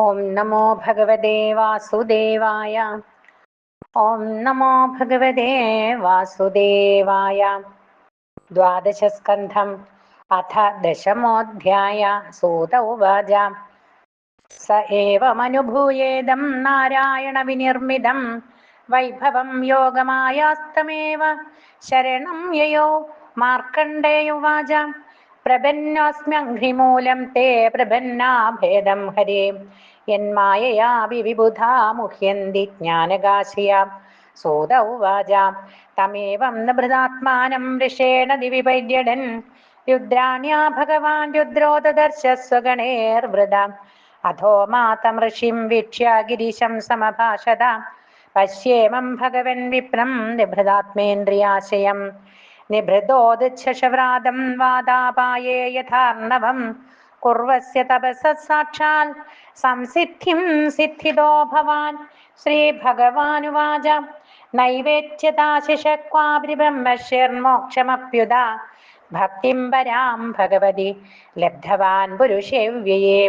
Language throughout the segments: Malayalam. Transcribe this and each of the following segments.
ഓം നമോ ഭഗവതേ വാസുദേവായ. ഓം നമോ ഭഗവതേ വാസുദേവായ. ദ്വാദശസ്കന്ധം അഥ ദശമോऽധ്യായ. സൂത ഉവാച സ ഏവമനുഭൂയേദം നാരായണ വിനിർമ്മിതം വൈഭവം യോഗമായാസ്തമേവ ശരണം യയോ. മാർക്കണ്ഡേയുവാച പ്രപന്നോऽസ്മ്യഘ്രിമൂലം തേ പ്രപന്നാഭേദം ഹരേ യന്മായയാ വിവിബുധാ മുഹ്യന്തി ജ്ഞാനകാശിയാ. സൂത ഉവാച തമേവം നിഭൃതാത്മാനം വൃഷേണ ദിവി പര്യടൻ രുദ്രാണ്യാ ഭഗവാൻ രുദ്രോ ദദർശ സ്വഗണേർവൃത. അധോ മാതം ഋഷിം വീക്ഷ്യ ഗിരീശം സമഭാഷത പശ്യേമം ഭഗവൻ വിപ്രം നിഭൃതാത്മേന്ദ്രിയാശയം. നിഭൃതോദിച്ഛശ്രാദം വാദാപായേ യഥാർണവം കുർവസ്യ തപസ സാക്ഷാൽ സംസിദ്ധിം സിദ്ധിതോ ഭവാൻ. ശ്രീഭഗവാനുവാച നൈവേച്യതാശിഷക്വാപി ബ്രഹ്മശ്യർമോക്ഷമപ്യുത ഭക്തിം പരാം ഭഗവതി ലബ്ധവാൻ പുരുഷേവ്യയേ.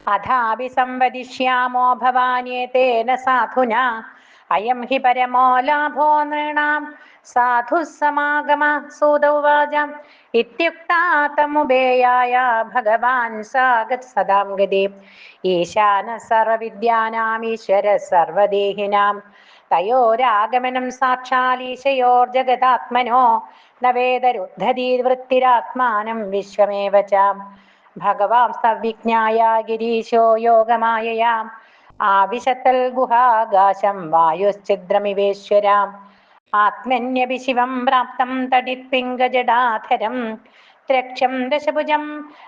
അഥാപി സംവദിഷ്യാമോ ഭവാന്യേതേന സാധുനാ അയം ഹി പരമോ ലാഭോ നൃണാം സാധുഃ സമാഗമ. സൂത ഉവാച ഇത്യുക്താ തമുപേയായ ഭഗവാൻ സാഗത് സദാം ഗതി ഈശാന സർവവിദ്യാനാം ഈശ്വര സർവദേഹിനാം തയോരാഗമനം സാക്ഷാലീശയോർജഗതാത്മനോ ന വേദരുദ്ധതി വൃത്തിരാത്മാനം വിശ്വമേവ ച. ഭഗവാൻ സവിജ്ഞായ ഗിരീശോ യോഗമായയാ ആവിശത്തൽ ഗുഹാകാശം വായുശ്ചിദ്രമിവേശ്വരാം. ആത്മന്യപി ശിവം പ്രാപ്തം തടിത്പിംഗജടാധരം ത്രക്ഷം ദശഭുജം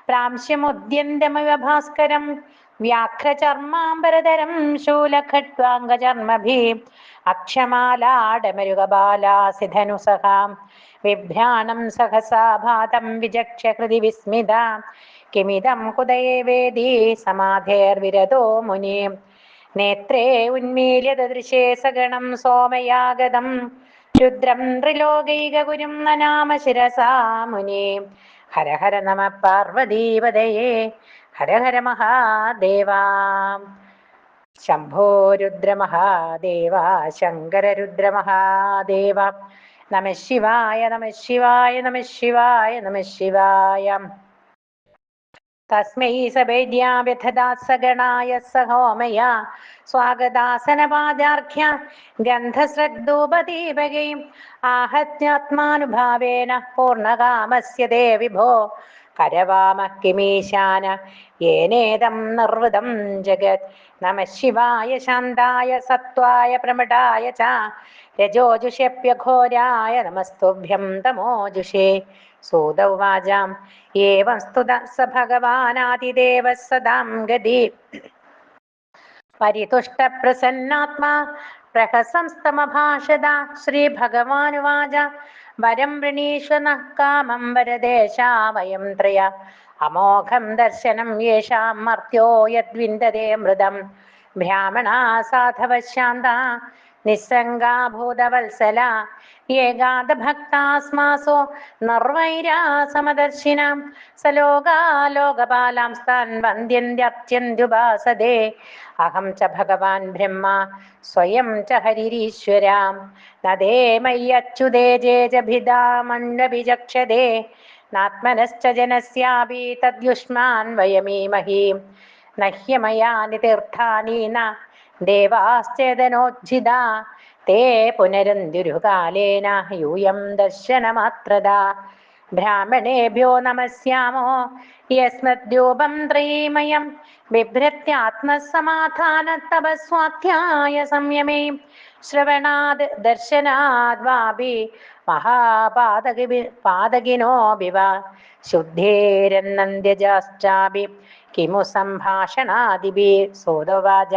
പ്രാംശ്യമുദ്യന്തമിവ ഭാസ്കരം വ്യാഘ്രചർമാംബരധരം ശൂലഖട്വാംഗചർമ്മഭി അക്ഷമാലാടമരുകബാലാസിധനുസഹാം വിഭ്രാണം സഹസാ ഭാതം വിചക്ഷ്യ ഹൃദി വിസ്മിത കിമിദം കുതയേ വേദി സമാധേർവിരതോ മുനി. നേത്രേ ഉന്മീല്യ ദദൃശേ സഗണം സോമയാഗതം രുദ്രം ത്രിലോകൈകഗുരും നനാമ ശിരസാ മുനി. ഹര ഹര നമ പാർവതീപതയേ ഹര ഹര മഹാദേവ. ശംഭോ രുദ്ര മഹാദേവ ശങ്കര രുദ്ര മഹാദേവ. നമ ശിവായ നമ ശിവായ നമ ശിവായ നമ ശിവായ. തസ്മൈ സവേദ്യാ വ്യഥദാത് സഗണായ സഹോമയ സ്വാഗതാസനപാദാർഘ്യ ഗന്ധശ്രദ്ധൂപദീപകൈ ആഹത്യാത്മാനുഭാവേന പൂർണ്ണകാമസ്യ തേ വിഭോ കരവാമ കിമീശാന യേനേദം നിർവൃതം ജഗത്. നമ ശിവായ ശാന്തായ സത്വായ പ്രമടായ ച രജോജുഷേപ്യഘോരായ നമസ്തുഭ്യം തമോജുഷേ. സൂത ഉവാച ഏവം സ്തുത സ ഭഗവാനാദിദേവ സദാം ഗതി പരിതുഷ്ട പ്രസന്നാത്മാ പ്രഹസംസ്തമഭാഷത. ശ്രീഭഗവാനുവാച വരം വൃണീഷ്വ നഃ കാമം വരദേശാ വയം ത്രയ അമോഘം ദർശനം യേഷാം മർത്യോ യദ്വിന്ദതേ മൃതം. ബ്രാഹ്മണാ സാധവ ശാന്ത നിസ്സംഗാ ഭൂതവത്സല ഏകാദഭക്താസ്മാസോ നിർവൈരാ സമദർശിനാം സലോകാലോകപാലാംസ്താൻ വന്ദ്യന്ത്യർച്ച്യന്ത്യുപാസതേ. അഹം ച ഭഗവാൻ ബ്രഹ്മ സ്വയം ച ഹരിരീശ്വരാം നദേ മയ്യച്യുതേ ജേജഭിധാമണ്ഡവിചക്ഷതേ നാത്മനശ്ച ജനസ്യാപി തദ്യുഷ്മാൻ വയമീമഹി. നഹ്യമയാനി തീർത്ഥാനി ന ദേവാശ്ചേതനോജ്ജിതാ തേ പുനരന്തിരുകാലേന യൂയം ദർശനമാത്രദാ. ബ്രാഹ്മണേഭ്യോ നമസ്യാമോ യസ്മദ്രൂപം ത്രയീമയം ബിഭ്രത്യാത്മസമാധാന തപസ്വാധ്യായ സംയമേ. ശ്രവണാത് ദർശനാദ് വാപി പാതകിനോഭിവ ശുദ്ധേരന്നന്ത്യജാശ്ചാപി കിമു സംഭാഷണാദിഭി. സൂതോവാച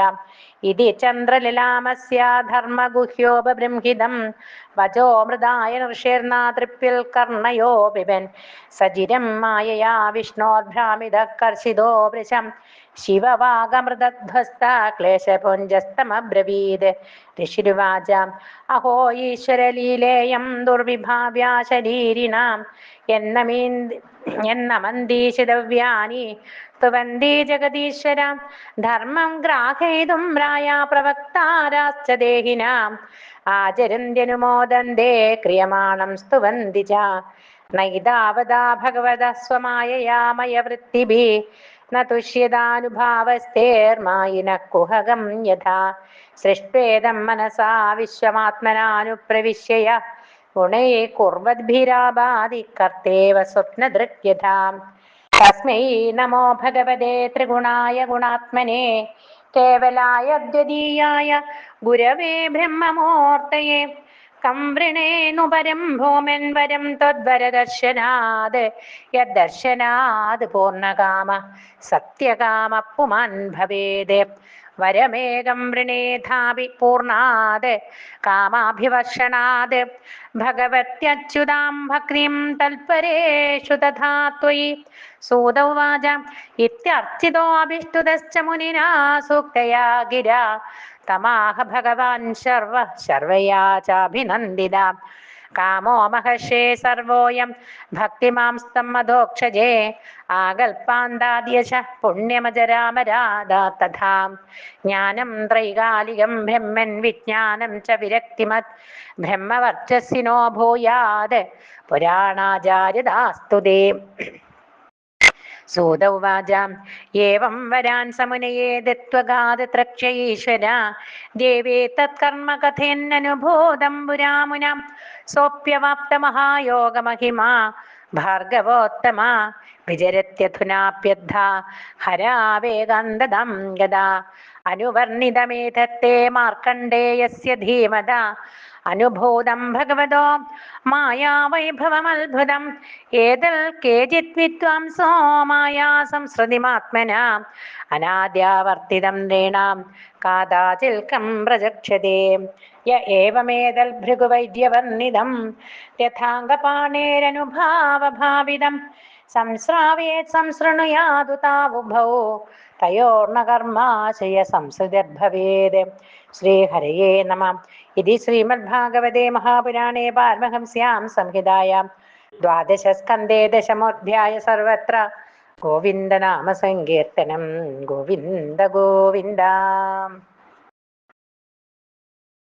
ഇതി ചന്ദ്രലലാമസ്യ ധർമ്മഗുഹ്യോപബൃംഹിതം വചോ മൃദായ ഋഷിർനാതൃപ്യൽ കർണയോ പിബൻ സജിരം മായയാ വിഷ്ണോർഭ്രാമിത കർഷിതോ വൃശം ശിവവാഗമൃതധ്വസ്ത ക്ലേശപുഞ്ചസ്തമബ്രവീത്. ഋഷിരുവാച അഹോ ഈശ്വരലീലേയം ദുർവിഭാവ്യാ ശരീരിണാം എന്നമന്തീശിതവ്യാനി സ്തുവന്തി ജഗദീശ്വരാം ധർമ്മം ഗ്രാഹയിതും രായാ പ്രവക്താരാശ്ച ദേഹിനാം ആചരന്ത്യനുമോദന്തേ ക്രിയമാണം സ്തുവന്തി ച നൈതാവതാ ഭഗവതഃ സ്വമായയാ മയവൃത്തിഭിः ന തുഷ്യതാനുഭാവസ്തേർമായിനഃ കുഹകം യഥാ സൃഷ്ട്വേദം മനസാ വിശ്വമാത്മനാനുപ്രവിശ്യ ഗുണൈ കുർവദ്ഭിരാബാധി കർത്തേവ സ്വപ്നദൃക് യഥാ തസ്മൈ നമോ ഭഗവതേ ത്രിഗുണായ ഗുണാത്മനേ കേവലായ ദ്വിതീയായ ഗുരവേ ബ്രഹ്മമൂർത്തയേ കം വൃണേനു പരം ഭൂമൻ വരം ത്വദ്വരദർശനാത് യദ്ദർശനാത് പൂർണ്ണകാമ സത്യകാമ പുമാൻ ഭവേത് വരമേകം വൃണേധാപി പൂർണ്ണാത് കാമാഭിവർഷണാത് ഭഗവത്യച്യുതാം ഭക്തിം തൽപരേഷു തഥാ ത്വയി സൂത ഉവാച ഇത്യർച്ചിതോऽഭിഷ്ടുതശ്ച മുനിനാ സൂക്തയാ ഗിരാ തമാഹ ഭഗവാൻ ശർവയാ ചാഭിനന്ദിത കാമോ മഹർഷേ സർവോയം ഭക്തിമാംസ്തം മധോക്ഷജേ ആകൽപാന്താദ്യശ പുണ്യമജരാമരാധ തഥാ ജ്ഞാനം ത്രൈകാലികം ബ്രഹ്മൻ വിജ്ഞാനം ച വിരക്തിമത് ബ്രഹ്മവർച്ചസ്സിനോ ഭൂയാത് പുരാണാചാര്യദാസ്തുതേ സൂത ഉവാച ഏവം വരാൻ സമുനയേ ദത്വഗാദത്രക്ഷ ഈശ്വര ദേവേ തത്കർമ്മ കഥയന്നനുഭൂതം പുരാമുനാം സോപ്യവാപ്ത മഹായോഗമഹിമാ ഭാർഗവോത്തമ വിചരത്യധുനാപ്യദ്ധ ഹരാവേഗാന്തദം ഗദാ അനുവർണിതമേതത്തെ മാർക്കണ്ഡേയസ്യ ധീമത അനുഭൂതം ഭഗവതോ മായാവൈഭവമത്ഭുതം ഏതൽ കേചിത് വിദ്വാംസോ മായാ സംസൃതിമാത്മന അനാദ്യാവർത്തിതം നൃണാം കാദാചിൽക്കം പ്രചക്ഷതേ യ ഏവമേതൽ ഭൃഗുവൈദ്യവർണിതം യഥാംഗപാണേരനുഭാവഭാവിതം സംശ്രാവേത് സംശൃണുയാതു താവുഭൗ തയോർന കർമാശയ സംസൃതിർഭവേത്. ശ്രീഹരയേ നമഃ. ഇതി ശ്രീമദ്ഭാഗവതേ മഹാപുരാണേ പാരമഹംസ്യാം സംഹിതായാം ദ്വാദശസ്കന്ധേ ദശമോധ്യായ സർവത്ര ഗോവിന്ദനാമ സങ്കീർത്തനം. ഗോവിന്ദ ഗോവിന്ദ.